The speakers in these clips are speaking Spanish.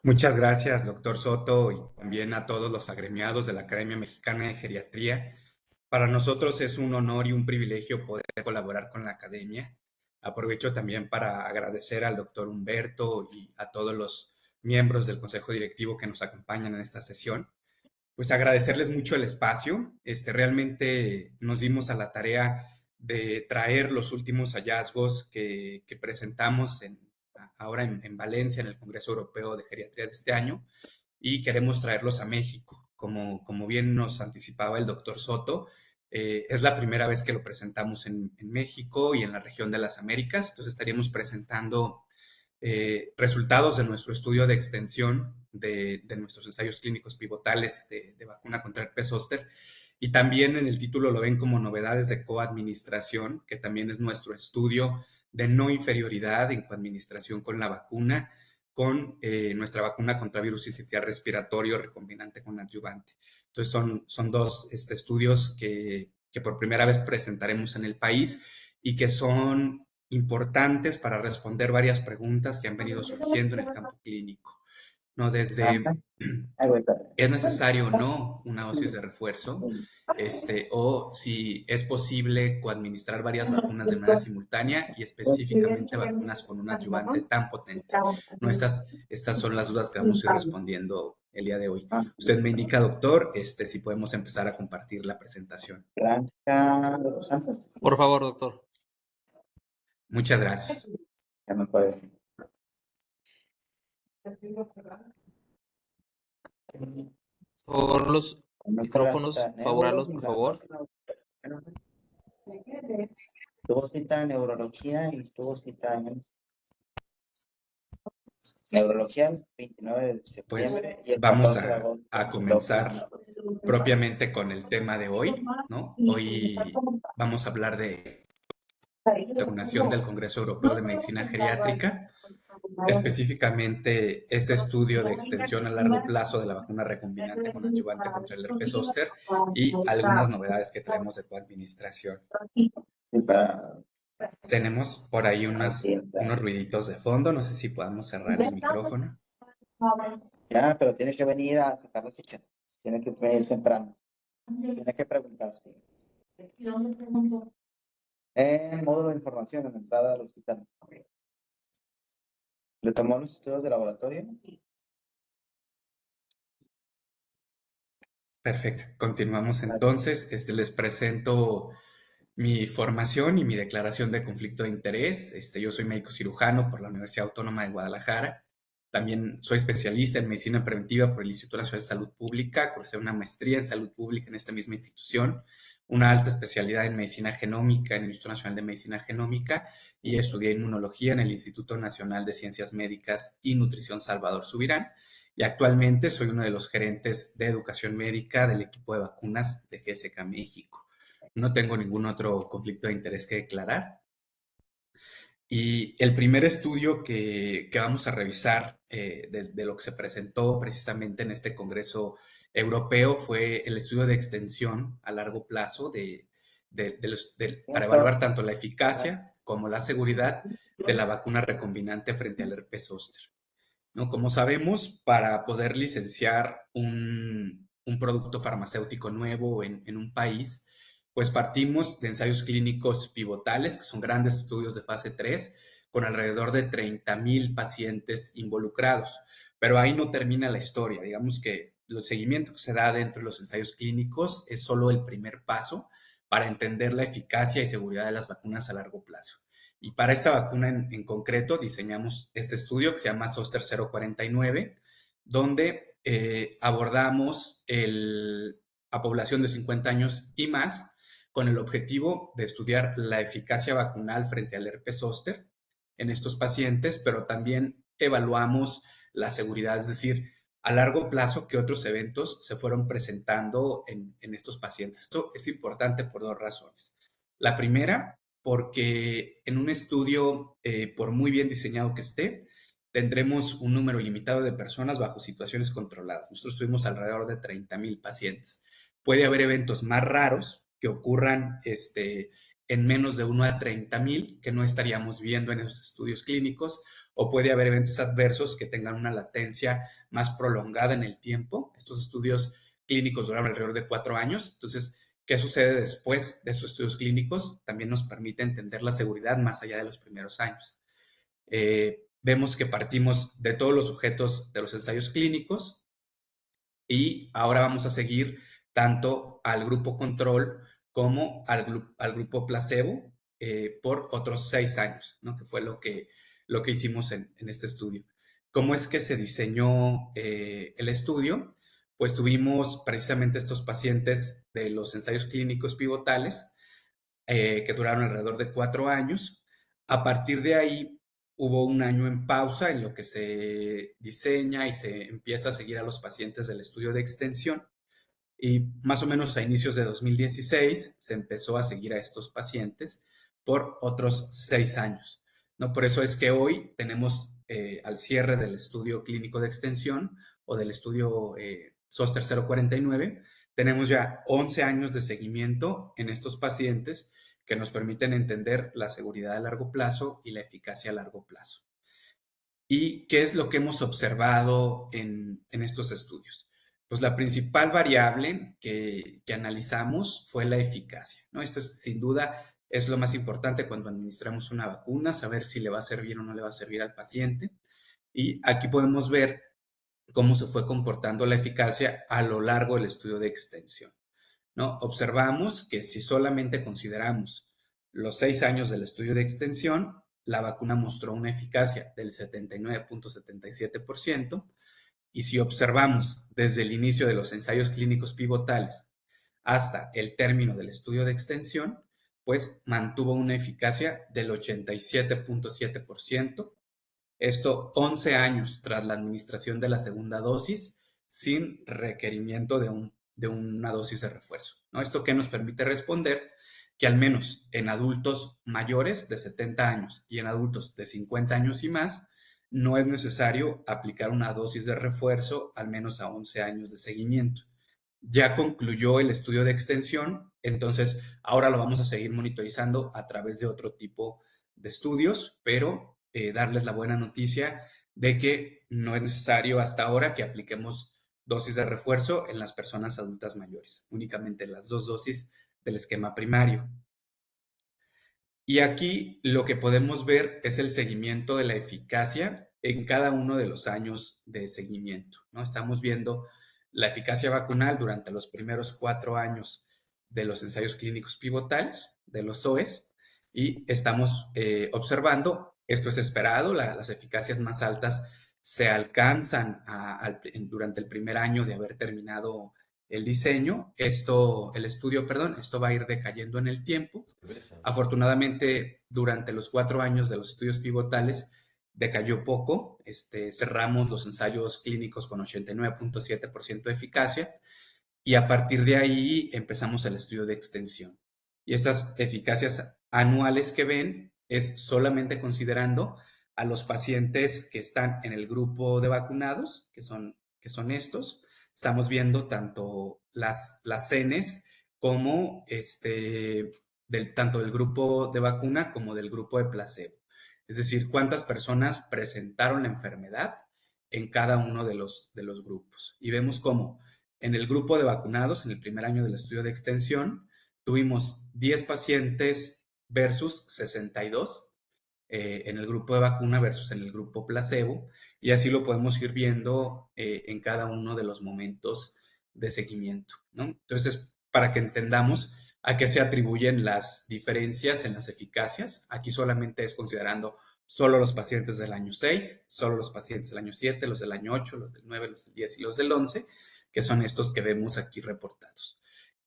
Muchas gracias, doctor Soto, y también a todos los agremiados de la Academia Mexicana de Geriatría. Para nosotros es un honor y un privilegio poder colaborar con la academia. Aprovecho también para agradecer al doctor Humberto y a todos los miembros del Consejo Directivo que nos acompañan en esta sesión. Pues agradecerles mucho el espacio. Realmente nos dimos a la tarea de traer los últimos hallazgos que presentamos ahora en Valencia, en el Congreso Europeo de Geriatría de este año, y queremos traerlos a México. Como bien nos anticipaba el doctor Soto, es la primera vez que lo presentamos en México y en la región de las Américas. Entonces estaríamos presentando resultados de nuestro estudio de extensión de nuestros ensayos clínicos pivotales de vacuna contra el herpes zóster. Y también en el título lo ven como novedades de coadministración, que también es nuestro estudio de no inferioridad en coadministración con la vacuna, con nuestra vacuna contra virus sincitial respiratorio recombinante con adyuvante. Entonces son dos estudios que por primera vez presentaremos en el país y que son importantes para responder varias preguntas que han venido surgiendo en el campo clínico, ¿no? Ajá. Desde, Ahí voy, espérate. ¿es necesario o no una dosis de refuerzo? O si es posible coadministrar varias vacunas de manera simultánea y específicamente vacunas con un adyuvante tan potente. ¿No? Estas son las dudas que vamos a ir respondiendo el día de hoy. Ah, sí. Usted me indica, doctor, si podemos empezar a compartir la presentación. Blanca de los Santos. Por favor, doctor. Muchas gracias. Ya me puedes. Por los Nuestra micrófonos, cita neuro, favorarlos, por favor. tuvo cita en neurología y tuvo cita en neurología el 29 de Pues septiembre y el vamos 14 de agosto. a comenzar propiamente con el tema de hoy, ¿no? Hoy vamos a hablar de la vacunación del Congreso Europeo de Medicina Geriátrica, específicamente este estudio de extensión a largo plazo de la vacuna recombinante con adyuvante contra el herpes zóster y algunas novedades que traemos de coadministración. Sí, para Tenemos por ahí así unos ruiditos de fondo, no sé si podamos cerrar el micrófono. ya, pero tiene que venir a sacar las fichas. Tiene que venir temprano. Tiene que preguntar, sí. En módulo de información en la entrada del hospital. ¿Le tomó los estudios de laboratorio? Perfecto, continuamos entonces. Les presento mi formación y mi declaración de conflicto de interés. Yo soy médico cirujano por la Universidad Autónoma de Guadalajara. También soy especialista en medicina preventiva por el Instituto Nacional de Salud Pública. Cursé una maestría en salud pública en esta misma institución, una alta especialidad en medicina genómica en el Instituto Nacional de Medicina Genómica y estudié inmunología en el Instituto Nacional de Ciencias Médicas y Nutrición Salvador Subirán. Y actualmente soy uno de los gerentes de educación médica del equipo de vacunas de GSK México. No tengo ningún otro conflicto de interés que declarar. Y el primer estudio que vamos a revisar de lo que se presentó precisamente en este Congreso Europeo fue el estudio de extensión a largo plazo para evaluar tanto la eficacia como la seguridad de la vacuna recombinante frente al herpes zóster, ¿no? Como sabemos, para poder licenciar un producto farmacéutico nuevo en un país, pues partimos de ensayos clínicos pivotales, que son grandes estudios de fase 3, con alrededor de 30,000 pacientes involucrados. Pero ahí no termina la historia. Digamos que el seguimiento que se da dentro de los ensayos clínicos es solo el primer paso para entender la eficacia y seguridad de las vacunas a largo plazo. Y para esta vacuna en concreto diseñamos este estudio que se llama Zoster 049, donde abordamos a población de 50 años y más con el objetivo de estudiar la eficacia vacunal frente al herpes zóster en estos pacientes, pero también evaluamos la seguridad, es decir, a largo plazo qué otros eventos se fueron presentando en estos pacientes. Esto es importante por dos razones. La primera, porque en un estudio, por muy bien diseñado que esté, tendremos un número limitado de personas bajo situaciones controladas. Nosotros tuvimos alrededor de 30,000 pacientes. Puede haber eventos más raros que ocurran en menos de 1 a 30,000, que no estaríamos viendo en esos estudios clínicos, o puede haber eventos adversos que tengan una latencia más prolongada en el tiempo. Estos estudios clínicos duran alrededor de 4 años. Entonces, ¿qué sucede después de estos estudios clínicos? También nos permite entender la seguridad más allá de los primeros años. Vemos que partimos de todos los sujetos de los ensayos clínicos y ahora vamos a seguir tanto al grupo control como al grupo placebo por otros 6 años, ¿no? Que fue lo que hicimos en este estudio. ¿Cómo es que se diseñó el estudio? Pues tuvimos precisamente estos pacientes de los ensayos clínicos pivotales que duraron alrededor de 4 años. A partir de ahí hubo un año en pausa en lo que se diseña y se empieza a seguir a los pacientes del estudio de extensión. Y más o menos a inicios de 2016 se empezó a seguir a estos pacientes por otros 6 años, ¿no? Por eso es que hoy tenemos al cierre del estudio clínico de extensión o del estudio SOSTER 049, tenemos ya 11 años de seguimiento en estos pacientes que nos permiten entender la seguridad a largo plazo y la eficacia a largo plazo. ¿Y qué es lo que hemos observado en estos estudios? Pues la principal variable que analizamos fue la eficacia, ¿no? Esto sin duda es lo más importante cuando administramos una vacuna, saber si le va a servir o no le va a servir al paciente. Y aquí podemos ver cómo se fue comportando la eficacia a lo largo del estudio de extensión, ¿no? Observamos que si solamente consideramos los 6 años del estudio de extensión, la vacuna mostró una eficacia del 79.77%, y si observamos desde el inicio de los ensayos clínicos pivotales hasta el término del estudio de extensión, pues mantuvo una eficacia del 87.7%. Esto 11 años tras la administración de la segunda dosis sin requerimiento de una dosis de refuerzo, ¿no? Esto que nos permite responder que al menos en adultos mayores de 70 años y en adultos de 50 años y más, no es necesario aplicar una dosis de refuerzo al menos a 11 años de seguimiento. Ya concluyó el estudio de extensión, entonces ahora lo vamos a seguir monitorizando a través de otro tipo de estudios, pero darles la buena noticia de que no es necesario hasta ahora que apliquemos dosis de refuerzo en las personas adultas mayores, únicamente las 2 dosis del esquema primario. Y aquí lo que podemos ver es el seguimiento de la eficacia en cada uno de los años de seguimiento, ¿no? Estamos viendo la eficacia vacunal durante los primeros 4 años de los ensayos clínicos pivotales, de los SOEs, y estamos observando, esto es esperado, las eficacias más altas se alcanzan durante el primer año de haber terminado el diseño, el estudio, perdón, esto va a ir decayendo en el tiempo. Afortunadamente, durante los 4 años de los estudios pivotales decayó poco. Cerramos los ensayos clínicos con 89.7% de eficacia y a partir de ahí empezamos el estudio de extensión. Y estas eficacias anuales que ven es solamente considerando a los pacientes que están en el grupo de vacunados, que son estos. Estamos viendo tanto las cenes como tanto del grupo de vacuna como del grupo de placebo. Es decir, cuántas personas presentaron la enfermedad en cada uno de los grupos. Y vemos cómo en el grupo de vacunados, en el primer año del estudio de extensión, tuvimos 10 pacientes versus 62 en el grupo de vacuna versus en el grupo placebo, y así lo podemos ir viendo en cada uno de los momentos de seguimiento, ¿no? Entonces, para que entendamos a qué se atribuyen las diferencias en las eficacias, aquí solamente es considerando solo los pacientes del año 6, solo los pacientes del año 7, los del año 8, los del 9, los del 10 y los del 11, que son estos que vemos aquí reportados.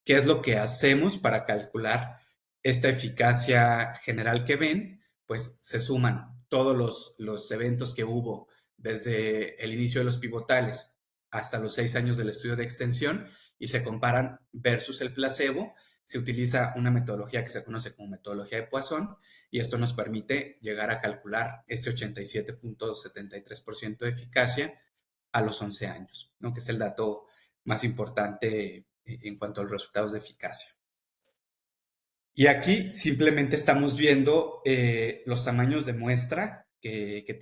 ¿Qué es lo que hacemos para calcular esta eficacia general que ven? Pues se suman todos los eventos que hubo desde el inicio de los pivotales hasta los 6 años del estudio de extensión y se comparan versus el placebo. Se utiliza una metodología que se conoce como metodología de Poisson y esto nos permite llegar a calcular ese 87.73% de eficacia a los 11 años, ¿no? Que es el dato más importante en cuanto a los resultados de eficacia. Y aquí simplemente estamos viendo los tamaños de muestra que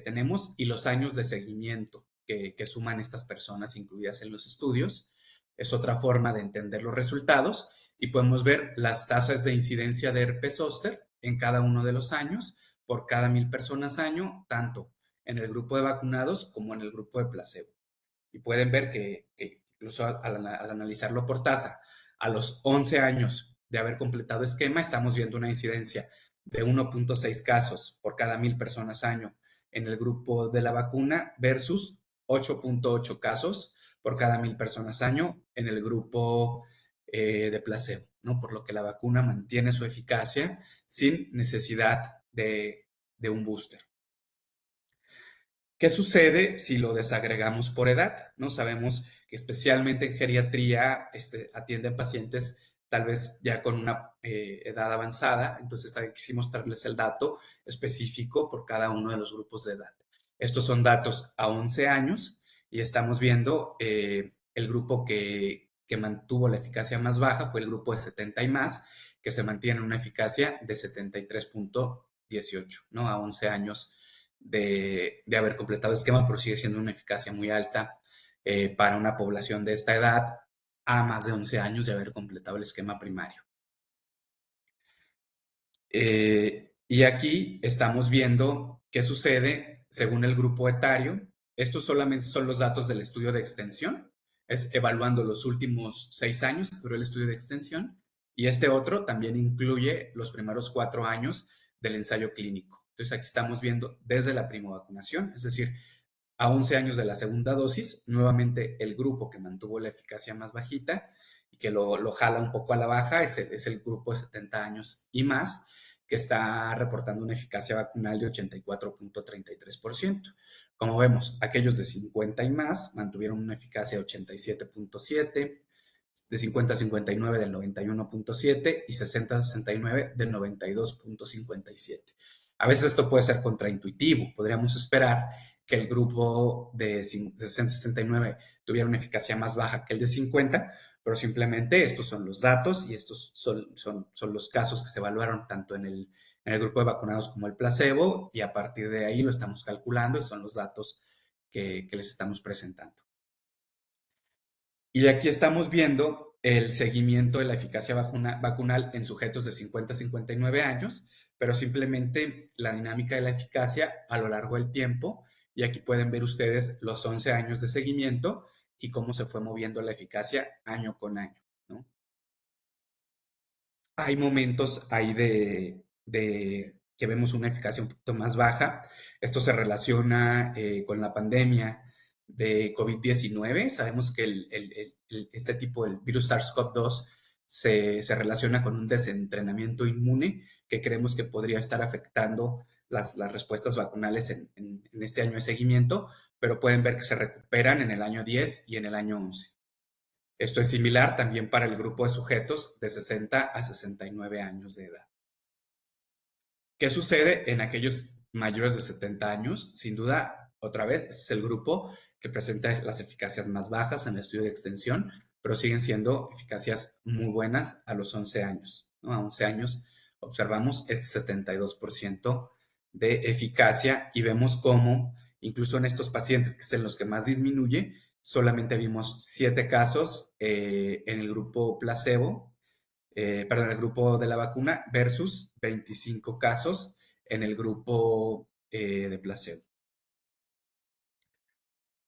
tenemos y los años de seguimiento que suman estas personas incluidas en los estudios. Es otra forma de entender los resultados y podemos ver las tasas de incidencia de herpes zóster en cada uno de los años por cada 1,000 personas año, tanto en el grupo de vacunados como en el grupo de placebo. Y pueden ver que incluso al analizarlo por tasa, a los 11 años de haber completado esquema, estamos viendo una incidencia de 1.6 casos por cada 1,000 personas año en el grupo de la vacuna versus 8.8 casos por cada 1,000 personas año en el grupo de placebo, ¿no? Por lo que la vacuna mantiene su eficacia sin necesidad de un booster. ¿Qué sucede si lo desagregamos por edad? No sabemos que especialmente en geriatría atienden pacientes tal vez ya con una edad avanzada, entonces también quisimos darles el dato específico por cada uno de los grupos de edad. Estos son datos a 11 años y estamos viendo el grupo que mantuvo la eficacia más baja fue el grupo de 70 y más, que se mantiene una eficacia de 73.18, ¿no? A 11 años de haber completado esquema, pero sigue siendo una eficacia muy alta para una población de esta edad a más de 11 años de haber completado el esquema primario. Y aquí estamos viendo qué sucede según el grupo etario. Estos solamente son los datos del estudio de extensión, es evaluando los últimos 6 años que duró el estudio de extensión, y este otro también incluye los primeros 4 años del ensayo clínico. Entonces aquí estamos viendo desde la primovacunación, es decir, a 11 años de la segunda dosis, nuevamente el grupo que mantuvo la eficacia más bajita y que lo jala un poco a la baja es el grupo de 70 años y más, que está reportando una eficacia vacunal de 84.33%. Como vemos, aquellos de 50 y más mantuvieron una eficacia de 87.7%, de 50 a 59 del 91.7 y 60 a 69 del 92.57. A veces esto puede ser contraintuitivo. Podríamos esperar que el grupo de 60 a 69 tuviera una eficacia más baja que el de 50, pero simplemente estos son los datos y estos son los casos que se evaluaron tanto en el grupo de vacunados como el placebo, y a partir de ahí lo estamos calculando y son los datos que les estamos presentando. Y aquí estamos viendo el seguimiento de la eficacia vacunal en sujetos de 50 a 59 años, pero simplemente la dinámica de la eficacia a lo largo del tiempo. Y aquí pueden ver ustedes los 11 años de seguimiento y cómo se fue moviendo la eficacia año con año, ¿no? Hay momentos ahí de que vemos una eficacia un poquito más baja. Esto se relaciona con la pandemia de COVID-19. Sabemos que este tipo, el virus SARS-CoV-2, se relaciona con un desentrenamiento inmune que creemos que podría estar afectando las respuestas vacunales en este año de seguimiento, pero pueden ver que se recuperan en el año 10 y en el año 11. Esto es similar también para el grupo de sujetos de 60 a 69 años de edad. ¿Qué sucede en aquellos mayores de 70 años? Sin duda, otra vez, es el grupo que presenta las eficacias más bajas en el estudio de extensión, pero siguen siendo eficacias muy buenas a los 11 años, ¿no? A 11 años observamos este 72% de eficacia y vemos cómo, incluso en estos pacientes, que es en los que más disminuye, solamente vimos 7 casos en el grupo placebo, perdón, el grupo de la vacuna versus 25 casos en el grupo de placebo.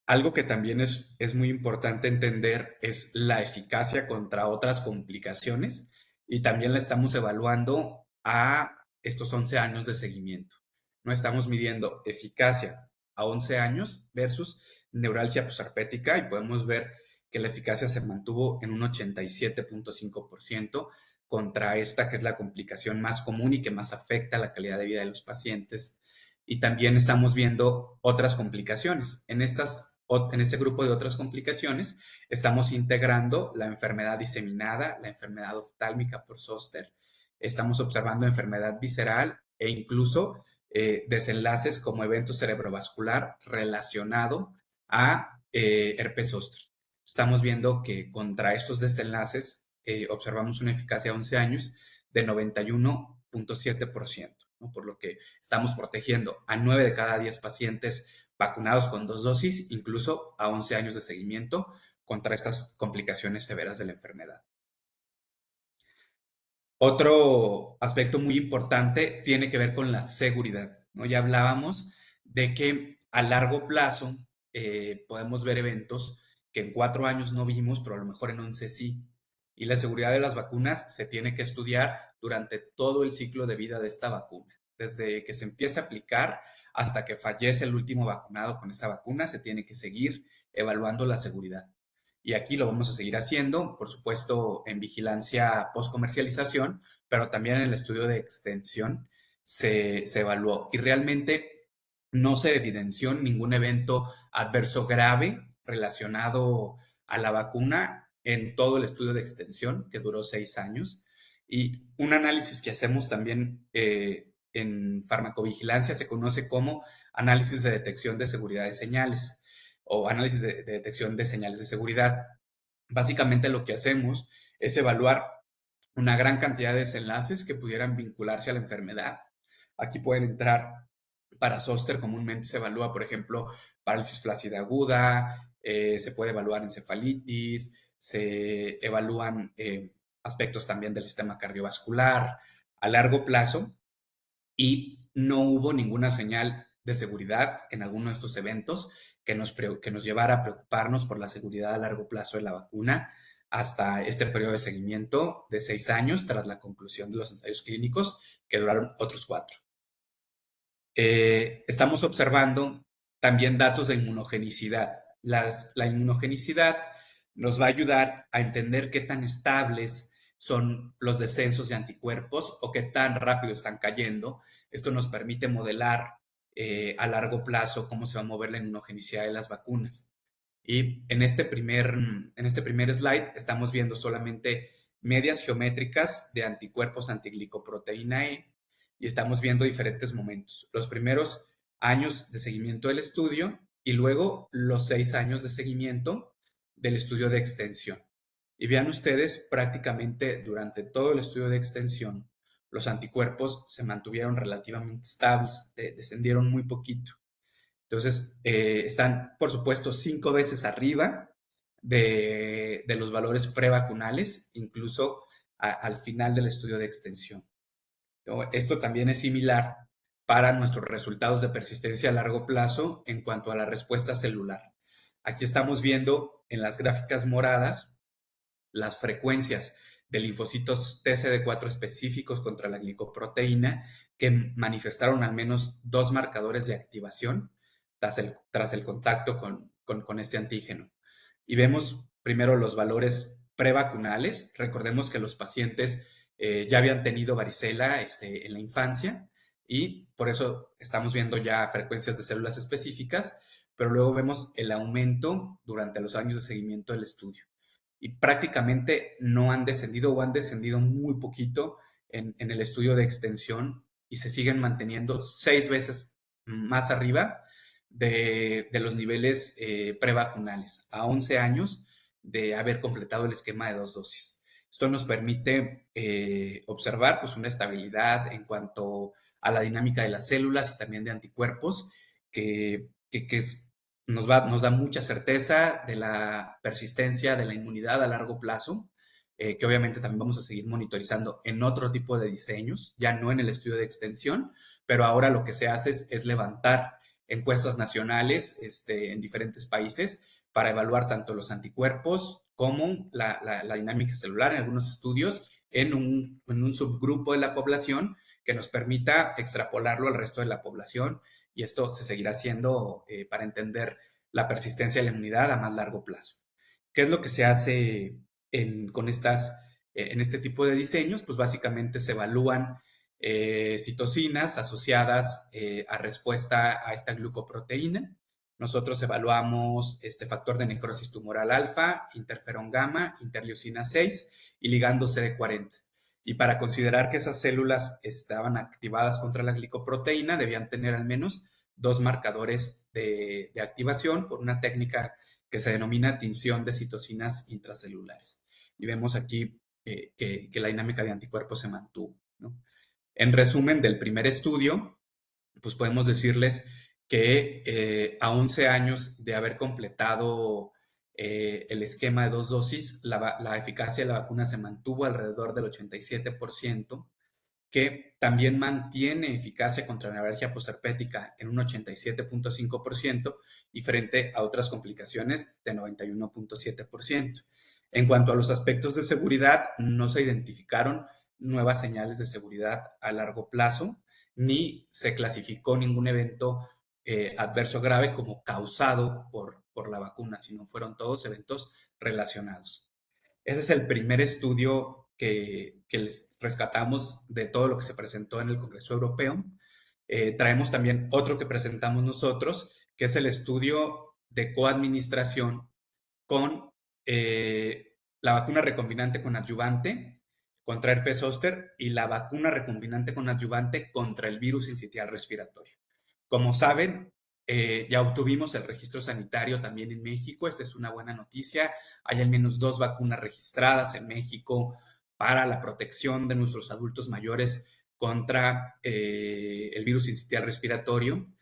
Algo que también es muy importante entender es la eficacia contra otras complicaciones, y también la estamos evaluando a estos 11 años de seguimiento. No estamos midiendo eficacia a 11 años versus neuralgia posherpética, y podemos ver que la eficacia se mantuvo en un 87.5% contra esta, que es la complicación más común y que más afecta la calidad de vida de los pacientes. Y también estamos viendo otras complicaciones. En este grupo de otras complicaciones estamos integrando la enfermedad diseminada, la enfermedad oftálmica por zóster, estamos observando enfermedad visceral e incluso desenlaces como evento cerebrovascular relacionado a herpes zóster. Estamos viendo que contra estos desenlaces observamos una eficacia a 11 años de 91.7%, ¿no? Por lo que estamos protegiendo a 9 de cada 10 pacientes vacunados con 2 dosis, incluso a 11 años de seguimiento contra estas complicaciones severas de la enfermedad. Otro aspecto muy importante tiene que ver con la seguridad, ¿no? Ya hablábamos de que a largo plazo podemos ver eventos que en 4 años no vimos, pero a lo mejor en 11 sí. Y la seguridad de las vacunas se tiene que estudiar durante todo el ciclo de vida de esta vacuna. Desde que se empieza a aplicar hasta que fallece el último vacunado con esa vacuna, se tiene que seguir evaluando la seguridad. Y aquí lo vamos a seguir haciendo, por supuesto, en vigilancia post-comercialización, pero también en el estudio de extensión se evaluó. Y realmente no se evidenció ningún evento adverso grave relacionado a la vacuna en todo el estudio de extensión, que duró 6 años. Y un análisis que hacemos también en farmacovigilancia se conoce como análisis de detección de seguridad de señales o análisis de detección de señales de seguridad. Básicamente lo que hacemos es evaluar una gran cantidad de desenlaces que pudieran vincularse a la enfermedad. Aquí pueden entrar para zóster, comúnmente se evalúa, por ejemplo, parálisis flácida aguda, se puede evaluar encefalitis, se evalúan aspectos también del sistema cardiovascular a largo plazo y no hubo ninguna señal de seguridad en alguno de estos eventos que nos llevara a preocuparnos por la seguridad a largo plazo de la vacuna hasta este periodo de seguimiento de 6 años tras la conclusión de los ensayos clínicos que duraron otros 4. Estamos observando también datos de inmunogenicidad. La inmunogenicidad nos va a ayudar a entender qué tan estables son los descensos de anticuerpos o qué tan rápido están cayendo. Esto nos permite modelar a largo plazo cómo se va a mover la inmunogenicidad de las vacunas. Y en este primer slide estamos viendo solamente medias geométricas de anticuerpos antiglicoproteína E y estamos viendo diferentes momentos. Los primeros años de seguimiento del estudio y luego los 6 años de seguimiento del estudio de extensión. Y vean ustedes, prácticamente durante todo el estudio de extensión, los anticuerpos se mantuvieron relativamente estables, descendieron muy poquito. Entonces, están, por supuesto, 5 veces arriba de los valores prevacunales, incluso al final del estudio de extensión. Esto también es similar para nuestros resultados de persistencia a largo plazo en cuanto a la respuesta celular. Aquí estamos viendo en las gráficas moradas las frecuencias de linfocitos TCD4 específicos contra la glicoproteína que manifestaron al menos 2 marcadores de activación tras el contacto con este antígeno. Y vemos primero los valores prevacunales. Recordemos que los pacientes ya habían tenido varicela en la infancia y por eso estamos viendo ya frecuencias de células específicas, pero luego vemos el aumento durante los años de seguimiento del estudio. Y prácticamente no han descendido o han descendido muy poquito en el estudio de extensión y se siguen manteniendo 6 veces más arriba de los niveles prevacunales a 11 años de haber completado el esquema de 2 dosis. Esto nos permite observar pues, una estabilidad en cuanto a la dinámica de las células y también de anticuerpos que nos da mucha certeza de la persistencia de la inmunidad a largo plazo, que obviamente también vamos a seguir monitorizando en otro tipo de diseños, ya no en el estudio de extensión, pero ahora lo que se hace es levantar encuestas nacionales en diferentes países para evaluar tanto los anticuerpos como la dinámica celular en algunos estudios en un subgrupo de la población que nos permita extrapolarlo al resto de la población y esto se seguirá haciendo para entender la persistencia de la inmunidad a más largo plazo. ¿Qué es lo que se hace en este tipo de diseños? Pues básicamente se evalúan citocinas asociadas a respuesta a esta glucoproteína. Nosotros evaluamos este factor de necrosis tumoral alfa, interferón gamma, interleucina 6 y ligando CD40. Y para considerar que esas células estaban activadas contra la glicoproteína, debían tener al menos 2 marcadores de activación por una técnica que se denomina tinción de citocinas intracelulares. Y vemos aquí que la dinámica de anticuerpos se mantuvo, ¿no? En resumen del primer estudio, pues podemos decirles que a 11 años de haber completado el esquema de 2 dosis, la eficacia de la vacuna se mantuvo alrededor del 87%, que también mantiene eficacia contra la alergia postherpética en un 87.5% y frente a otras complicaciones de 91.7%. En cuanto a los aspectos de seguridad, no se identificaron nuevas señales de seguridad a largo plazo, ni se clasificó ningún evento adverso grave como causado por la vacuna, sino fueron todos eventos relacionados. Ese es el primer estudio que les rescatamos de todo lo que se presentó en el Congreso Europeo. Traemos también otro que presentamos nosotros, que es el estudio de coadministración con la vacuna recombinante con adyuvante contra herpes zóster y la vacuna recombinante con adyuvante contra el virus sincitial respiratorio. Como saben, ya obtuvimos el registro sanitario también en México. Esta es una buena noticia. Hay al menos 2 vacunas registradas en México para la protección de nuestros adultos mayores contra el virus sincitial respiratorio.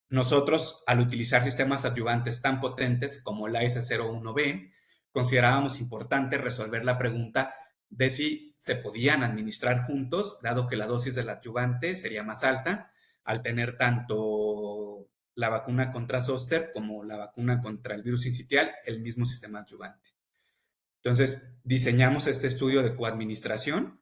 Nosotros, al utilizar sistemas adyuvantes tan potentes como el AS01B, considerábamos importante resolver la pregunta de si se podían administrar juntos, dado que la dosis del adyuvante sería más alta, al tener tanto la vacuna contra zóster como la vacuna contra el virus sincitial, el mismo sistema adyuvante. Entonces, diseñamos este estudio de coadministración.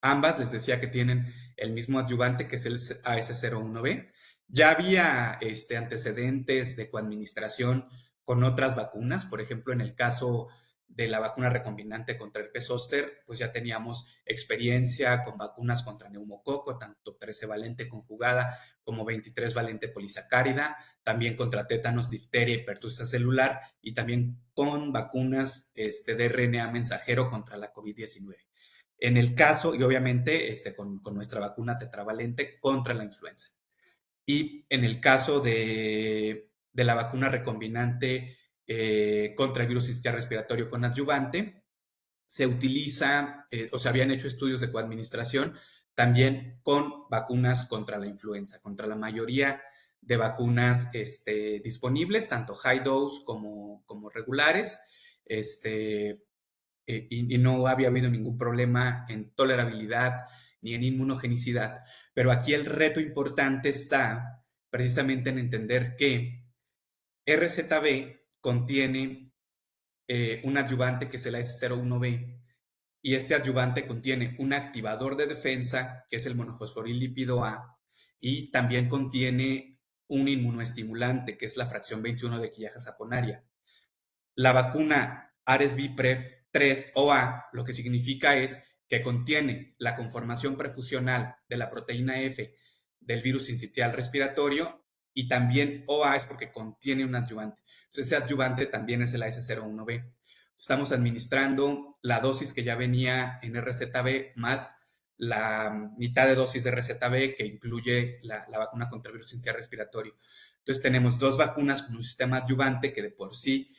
Ambas les decía que tienen el mismo adyuvante, que es el AS01B. Ya había antecedentes de coadministración con otras vacunas. Por ejemplo, en el caso de la vacuna recombinante contra el herpes zóster, pues ya teníamos experiencia con vacunas contra neumococo, tanto 13 valente conjugada como 23 valente polisacárida, también contra tétanos, difteria y pertusis celular, y también con vacunas de RNA mensajero contra la COVID-19. En el caso, y obviamente con nuestra vacuna tetravalente contra la influenza. Y en el caso de la vacuna recombinante contra el virus sincitial respiratorio con adyuvante, se utiliza, o se habían hecho estudios de coadministración también con vacunas contra la influenza, contra la mayoría de vacunas disponibles, tanto high dose como regulares. Y no había habido ningún problema en tolerabilidad ni en inmunogenicidad. Pero aquí el reto importante está precisamente en entender que RZB contiene un adyuvante que es el AS01B, y este adyuvante contiene un activador de defensa, que es el monofosforilípido A, y también contiene un inmunoestimulante, que es la fracción 21 de quilla saponaria. La vacuna RSV-PREF 3 OA lo que significa es que contiene la conformación prefusional de la proteína F del virus sincitial respiratorio, y también OA es porque contiene un adyuvante. Entonces, ese adyuvante también es el AS01B. Estamos administrando la dosis que ya venía en RZB más la mitad de dosis de RZB que incluye la vacuna contra el virus sincitial respiratorio. Entonces, tenemos 2 vacunas con un sistema adyuvante que de por sí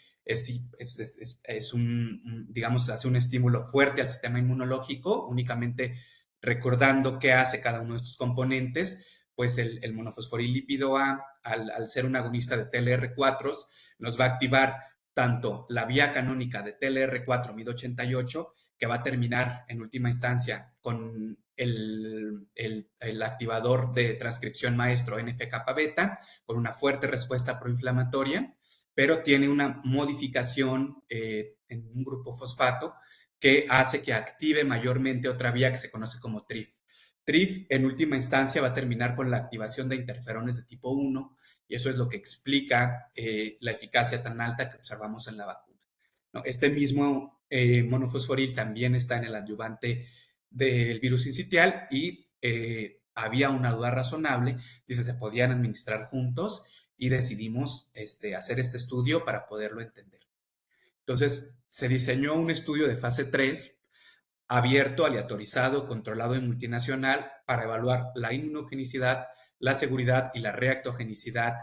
digamos, hace un estímulo fuerte al sistema inmunológico, únicamente recordando qué hace cada uno de estos componentes. Pues el monofosforilípido A, al ser un agonista de TLR4, nos va a activar tanto la vía canónica de TLR4 MID88, que va a terminar en última instancia con el activador de transcripción maestro NF-kappa-beta, con una fuerte respuesta proinflamatoria, pero tiene una modificación en un grupo fosfato que hace que active mayormente otra vía que se conoce como TRIF. TRIF, en última instancia, va a terminar con la activación de interferones de tipo 1, y eso es lo que explica la eficacia tan alta que observamos en la vacuna, ¿no? Este mismo monofosforil también está en el adyuvante del virus sincitial, y había una duda razonable, dice, se podían administrar juntos, y decidimos hacer este estudio para poderlo entender. Entonces, se diseñó un estudio de fase 3, abierto, aleatorizado, controlado y multinacional, para evaluar la inmunogenicidad, la seguridad y la reactogenicidad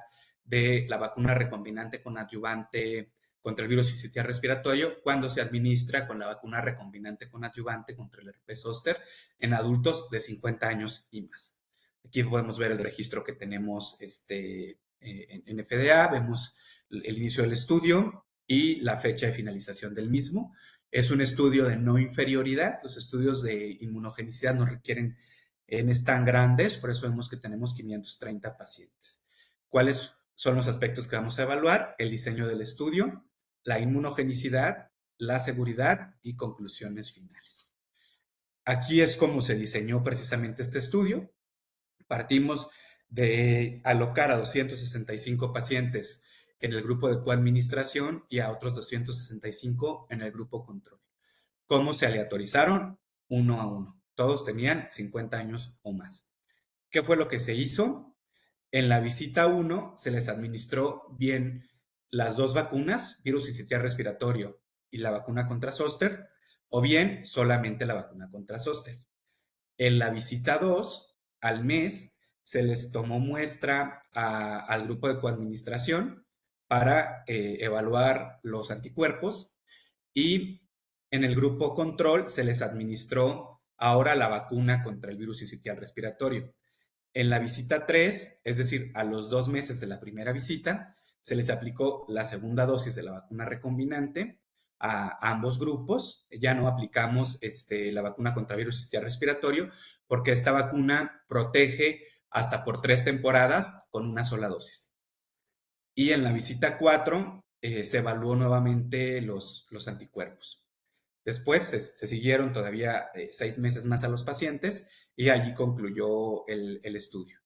de la vacuna recombinante con adyuvante contra el virus sincitial respiratorio cuando se administra con la vacuna recombinante con adyuvante contra el herpes zóster en adultos de 50 años y más. Aquí podemos ver el registro que tenemos en FDA, vemos el inicio del estudio y la fecha de finalización del mismo. Es un estudio de no inferioridad, los estudios de inmunogenicidad no requieren Ns tan grandes, por eso vemos que tenemos 530 pacientes. ¿Cuáles son los aspectos que vamos a evaluar? El diseño del estudio, la inmunogenicidad, la seguridad y conclusiones finales. Aquí es como se diseñó precisamente este estudio. Partimos de alocar a 265 pacientes en el grupo de coadministración y a otros 265 en el grupo control. ¿Cómo se aleatorizaron? Uno a uno. Todos tenían 50 años o más. ¿Qué fue lo que se hizo? En la visita 1 se les administró bien las dos vacunas, virus sincitial respiratorio y la vacuna contra zóster, o bien solamente la vacuna contra zóster. En la visita 2, al mes, se les tomó muestra al grupo de coadministración para evaluar los anticuerpos y en el grupo control se les administró ahora la vacuna contra el virus sincitial respiratorio. En la visita 3, es decir, a los 2 meses de la primera visita, se les aplicó la segunda dosis de la vacuna recombinante a ambos grupos. Ya no aplicamos la vacuna contra virus sincitial respiratorio porque esta vacuna protege hasta por 3 temporadas con una sola dosis. Y en la visita 4 se evaluó nuevamente los anticuerpos. Después se siguieron todavía 6 meses más a los pacientes y allí concluyó el estudio.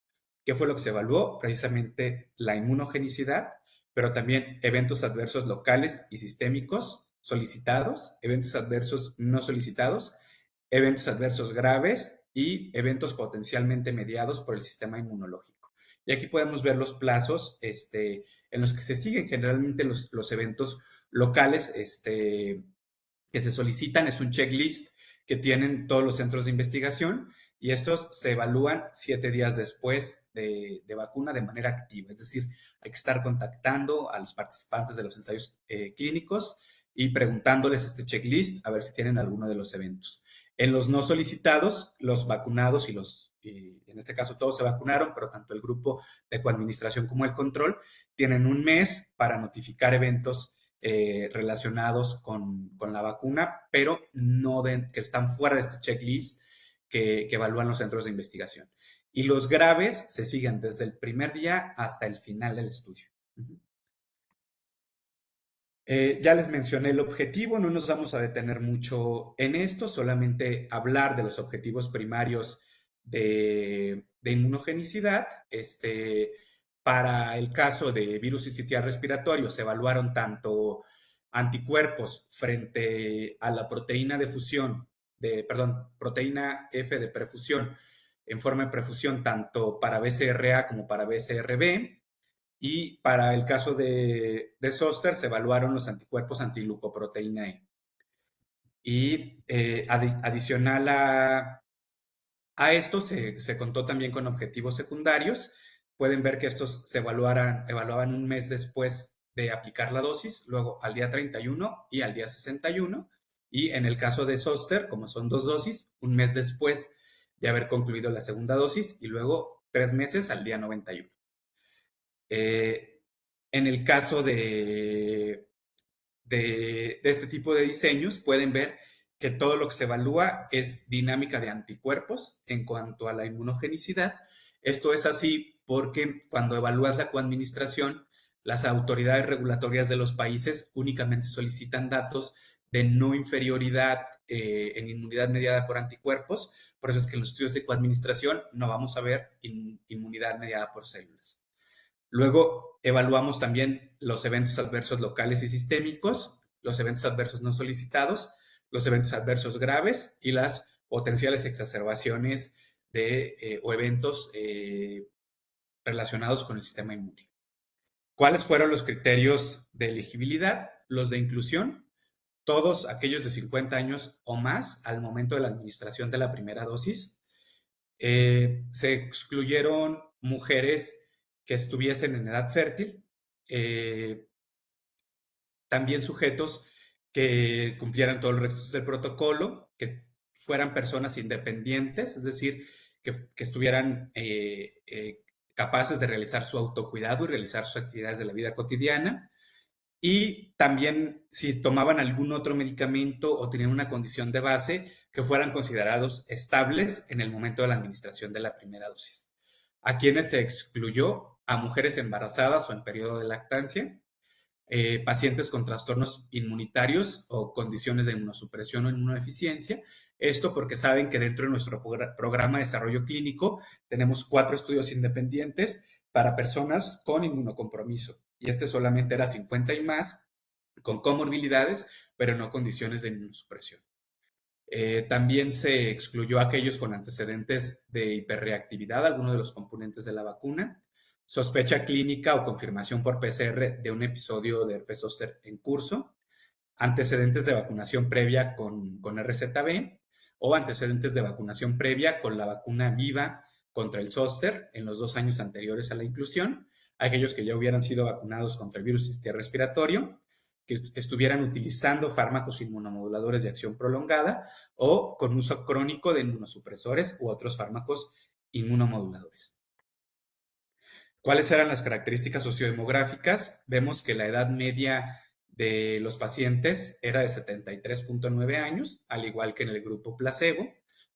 ¿Qué fue lo que se evaluó? Precisamente la inmunogenicidad, pero también eventos adversos locales y sistémicos solicitados, eventos adversos no solicitados, eventos adversos graves y eventos potencialmente mediados por el sistema inmunológico. Y aquí podemos ver los plazos en los que se siguen generalmente los eventos locales que se solicitan. Es un checklist que tienen todos los centros de investigación y estos se evalúan 7 días después de vacuna de manera activa. Es decir, hay que estar contactando a los participantes de los ensayos clínicos y preguntándoles este checklist a ver si tienen alguno de los eventos. En los no solicitados, los vacunados y en este caso todos se vacunaron, pero tanto el grupo de coadministración como el control tienen un mes para notificar eventos relacionados con la vacuna, pero no que están fuera de este checklist que evalúan los centros de investigación. Y los graves se siguen desde el primer día hasta el final del estudio. Ya les mencioné el objetivo, no nos vamos a detener mucho en esto, solamente hablar de los objetivos primarios de inmunogenicidad. Para el caso de virus sincitial respiratorio se evaluaron tanto anticuerpos frente a la proteína de fusión, proteína F de perfusión en forma de perfusión tanto para BCRA como para BCRB. Y para el caso de zóster se evaluaron los anticuerpos antiglucoproteína E. Y adicional a esto se contó también con objetivos secundarios. Pueden ver que estos se evaluaban un mes después de aplicar la dosis, luego al día 31 y al día 61. Y en el caso de zóster, como son 2 dosis, un mes después de haber concluido la segunda dosis y luego 3 meses al día 91. En el caso de este tipo de diseños, pueden ver que todo lo que se evalúa es dinámica de anticuerpos en cuanto a la inmunogenicidad. Esto es así porque cuando evalúas la coadministración, las autoridades regulatorias de los países únicamente solicitan datos de no inferioridad en inmunidad mediada por anticuerpos. Por eso es que en los estudios de coadministración no vamos a ver inmunidad mediada por células. Luego evaluamos también los eventos adversos locales y sistémicos, los eventos adversos no solicitados, los eventos adversos graves y las potenciales exacerbaciones o eventos relacionados con el sistema inmune. ¿Cuáles fueron los criterios de elegibilidad? Los de inclusión, todos aquellos de 50 años o más al momento de la administración de la primera dosis. Se excluyeron mujeres que estuviesen en edad fértil. también sujetos que cumplieran todos los requisitos del protocolo, que fueran personas independientes, es decir, que estuvieran capaces de realizar su autocuidado y realizar sus actividades de la vida cotidiana. Y también si tomaban algún otro medicamento o tenían una condición de base, que fueran considerados estables en el momento de la administración de la primera dosis. A quienes se excluyó: a mujeres embarazadas o en periodo de lactancia, pacientes con trastornos inmunitarios o condiciones de inmunosupresión o inmunodeficiencia. Esto porque saben que dentro de nuestro programa de desarrollo clínico tenemos 4 estudios independientes para personas con inmunocompromiso. Y este solamente era 50 y más, con comorbilidades, pero no condiciones de inmunosupresión. También se excluyó a aquellos con antecedentes de hiperreactividad a alguno de los componentes de la vacuna, sospecha clínica o confirmación por PCR de un episodio de herpes zóster en curso, antecedentes de vacunación previa con RZB o antecedentes de vacunación previa con la vacuna viva contra el zóster en los 2 años anteriores a la inclusión, aquellos que ya hubieran sido vacunados contra el virus sincitial respiratorio, que estuvieran utilizando fármacos inmunomoduladores de acción prolongada o con uso crónico de inmunosupresores u otros fármacos inmunomoduladores. ¿Cuáles eran las características sociodemográficas? Vemos que la edad media de los pacientes era de 73.9 años, al igual que en el grupo placebo.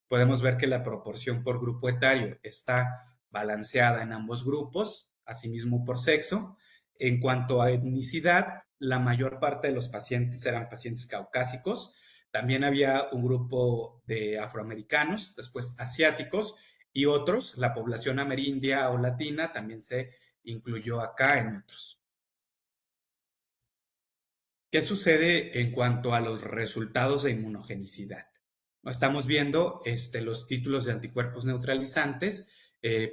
Podemos ver que la proporción por grupo etario está balanceada en ambos grupos, asimismo por sexo. En cuanto a etnicidad, la mayor parte de los pacientes eran pacientes caucásicos. También había un grupo de afroamericanos, después asiáticos y otros. La población amerindia o latina también se incluyó acá en otros. ¿Qué sucede en cuanto a los resultados de inmunogenicidad? Estamos viendo los títulos de anticuerpos neutralizantes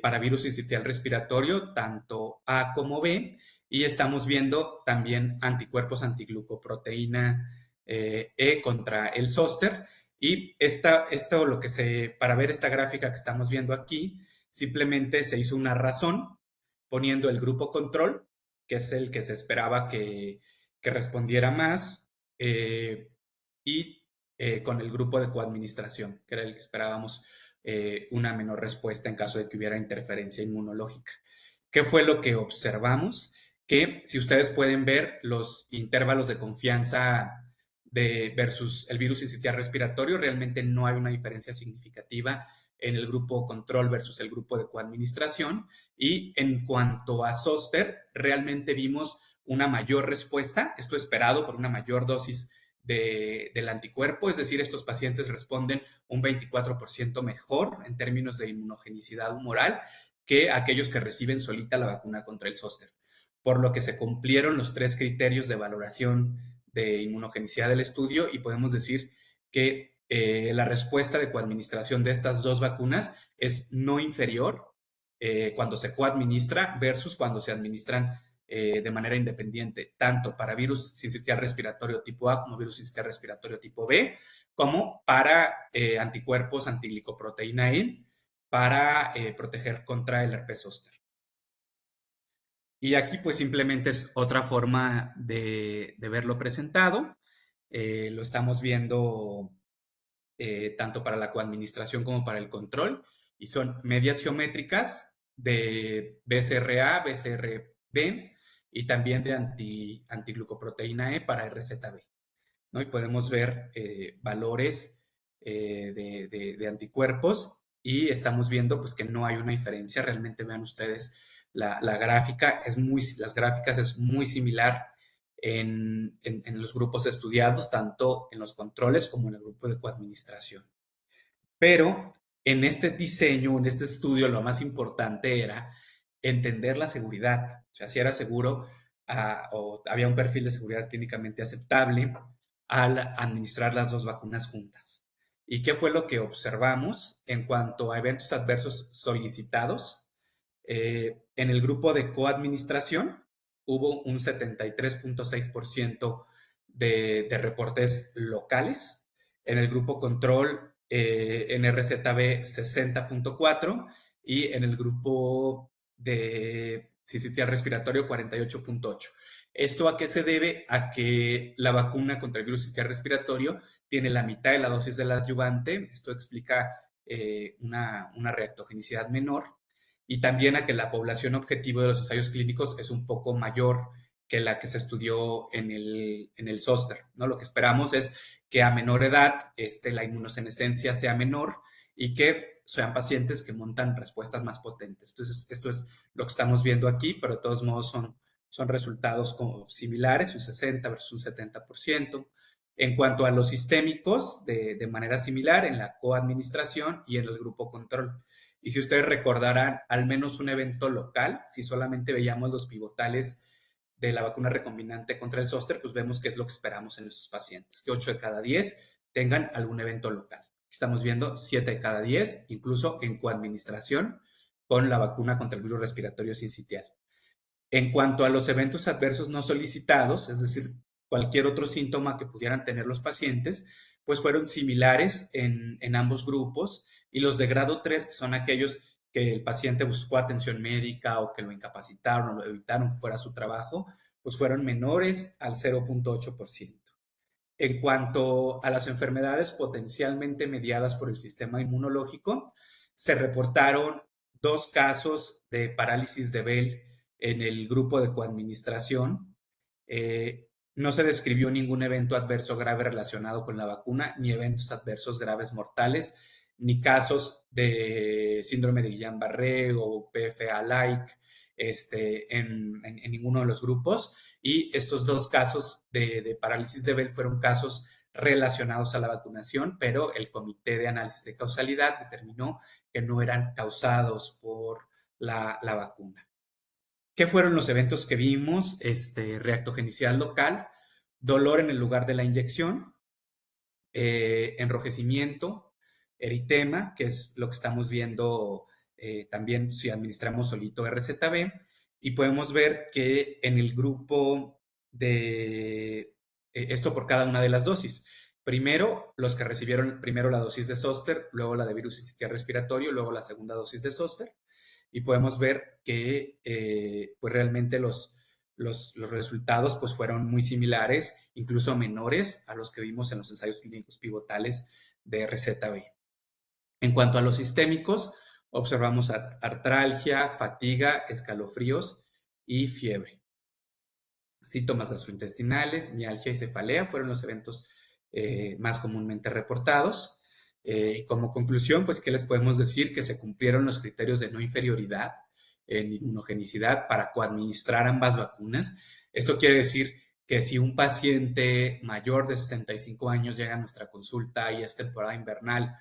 para virus sincitial respiratorio, tanto A como B, y estamos viendo también anticuerpos antiglucoproteína E contra el zóster. Y para ver esta gráfica que estamos viendo aquí, simplemente se hizo una razón poniendo el grupo control, que es el que se esperaba que respondiera más, y con el grupo de coadministración, que era el que esperábamos una menor respuesta en caso de que hubiera interferencia inmunológica. ¿Qué fue lo que observamos? Que si ustedes pueden ver los intervalos de confianza versus el virus sincitial respiratorio, realmente no hay una diferencia significativa en el grupo control versus el grupo de coadministración. Y en cuanto a zóster, realmente vimos una mayor respuesta, esto esperado por una mayor dosis del anticuerpo, es decir, estos pacientes responden un 24% mejor en términos de inmunogenicidad humoral que aquellos que reciben solita la vacuna contra el zóster, por lo que se cumplieron los 3 criterios de valoración de inmunogenicidad del estudio y podemos decir que la respuesta de coadministración de estas 2 vacunas es no inferior cuando se coadministra versus cuando se administran de manera independiente, tanto para virus sincitial respiratorio tipo A como virus sincitial respiratorio tipo B, como para anticuerpos antiglicoproteína E para proteger contra el herpes zóster. Y aquí pues simplemente es otra forma de verlo presentado. Lo estamos viendo tanto para la coadministración como para el control, y son medias geométricas de BCR-A, BCR-B y también de antiglucoproteína E para RZB, ¿no? Y podemos ver valores de anticuerpos y estamos viendo pues que no hay una diferencia. Realmente vean ustedes la gráfica, las gráficas es muy similar en los grupos estudiados, tanto en los controles como en el grupo de coadministración. Pero en este diseño, en este estudio, lo más importante era entender la seguridad, o sea, si era seguro o había un perfil de seguridad clínicamente aceptable al administrar las 2 vacunas juntas. ¿Y qué fue lo que observamos en cuanto a eventos adversos solicitados? En el grupo de coadministración hubo un 73.6% de reportes locales. En el grupo control, en RZB, 60.4%, y en el grupo de sincitial respiratorio, 48.8%. ¿Esto a qué se debe? A que la vacuna contra el virus sincicial respiratorio tiene la mitad de la dosis del adyuvante. Esto explica una reactogenicidad menor. Y también a que la población objetivo de los ensayos clínicos es un poco mayor que la que se estudió en el zóster, ¿no? Lo que esperamos es que a menor edad la inmunosenescencia sea menor y que sean pacientes que montan respuestas más potentes. Entonces, esto es lo que estamos viendo aquí, pero de todos modos son resultados como similares, un 60 versus un 70%. En cuanto a los sistémicos, de manera similar en la coadministración y en el grupo control. Y si ustedes recordarán al menos un evento local, si solamente veíamos los pivotales de la vacuna recombinante contra el zóster, pues vemos qué es lo que esperamos en esos pacientes, que 8 de cada 10 tengan algún evento local. Estamos viendo 7 de cada 10, incluso en coadministración con la vacuna contra el virus respiratorio sincitial. En cuanto a los eventos adversos no solicitados, es decir, cualquier otro síntoma que pudieran tener los pacientes, pues fueron similares en ambos grupos, y los de grado 3, que son aquellos que el paciente buscó atención médica o que lo incapacitaron o lo evitaron que fuera su trabajo, pues fueron menores al 0.8%. En cuanto a las enfermedades potencialmente mediadas por el sistema inmunológico, se reportaron 2 casos de parálisis de Bell en el grupo de coadministración. No se describió ningún evento adverso grave relacionado con la vacuna, ni eventos adversos graves mortales, ni casos de síndrome de Guillain-Barré o PFA-like en ninguno de los grupos. Y estos 2 casos de parálisis de Bell fueron casos relacionados a la vacunación, pero el Comité de Análisis de Causalidad determinó que no eran causados por la vacuna. ¿Qué fueron los eventos que vimos? Reactogenicidad local, dolor en el lugar de la inyección, enrojecimiento, eritema, que es lo que estamos viendo también si administramos solito RZB, y podemos ver que en el grupo de esto por cada una de las dosis. Primero, los que recibieron primero la dosis de zóster, luego la de virus sincicial respiratorio, luego la segunda dosis de zóster, y podemos ver que pues realmente los resultados pues fueron muy similares, incluso menores a los que vimos en los ensayos clínicos pivotales de RZB. En cuanto a los sistémicos, observamos artralgia, fatiga, escalofríos y fiebre. Síntomas gastrointestinales, mialgia y cefalea fueron los eventos más comúnmente reportados. Como conclusión, pues, ¿qué les podemos decir? Que se cumplieron los criterios de no inferioridad en inmunogenicidad para coadministrar ambas vacunas. Esto quiere decir que si un paciente mayor de 65 años llega a nuestra consulta y es temporada invernal,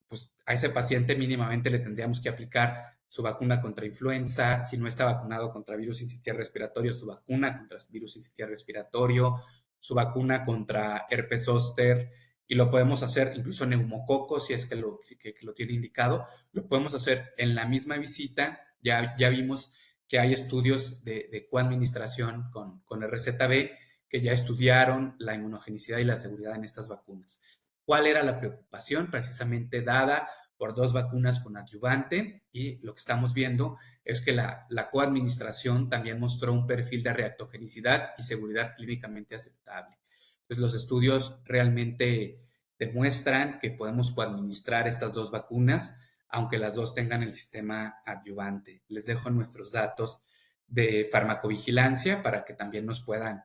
pues a ese paciente mínimamente le tendríamos que aplicar su vacuna contra influenza. Si no está vacunado contra virus sincitial respiratorio, su vacuna contra virus sincitial respiratorio, su vacuna contra herpes zóster, y lo podemos hacer incluso neumococos, si es que lo tiene indicado, lo podemos hacer en la misma visita. Ya vimos que hay estudios de coadministración con RZB que ya estudiaron la inmunogenicidad y la seguridad en estas vacunas. ¿Cuál era la preocupación? Precisamente dada por 2 vacunas con adyuvante, y lo que estamos viendo es que la coadministración también mostró un perfil de reactogenicidad y seguridad clínicamente aceptable. Pues los estudios realmente demuestran que podemos coadministrar estas 2 vacunas, aunque las 2 tengan el sistema adyuvante. Les dejo nuestros datos de farmacovigilancia para que también nos puedan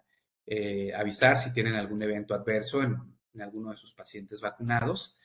avisar si tienen algún evento adverso en alguno de sus pacientes vacunados.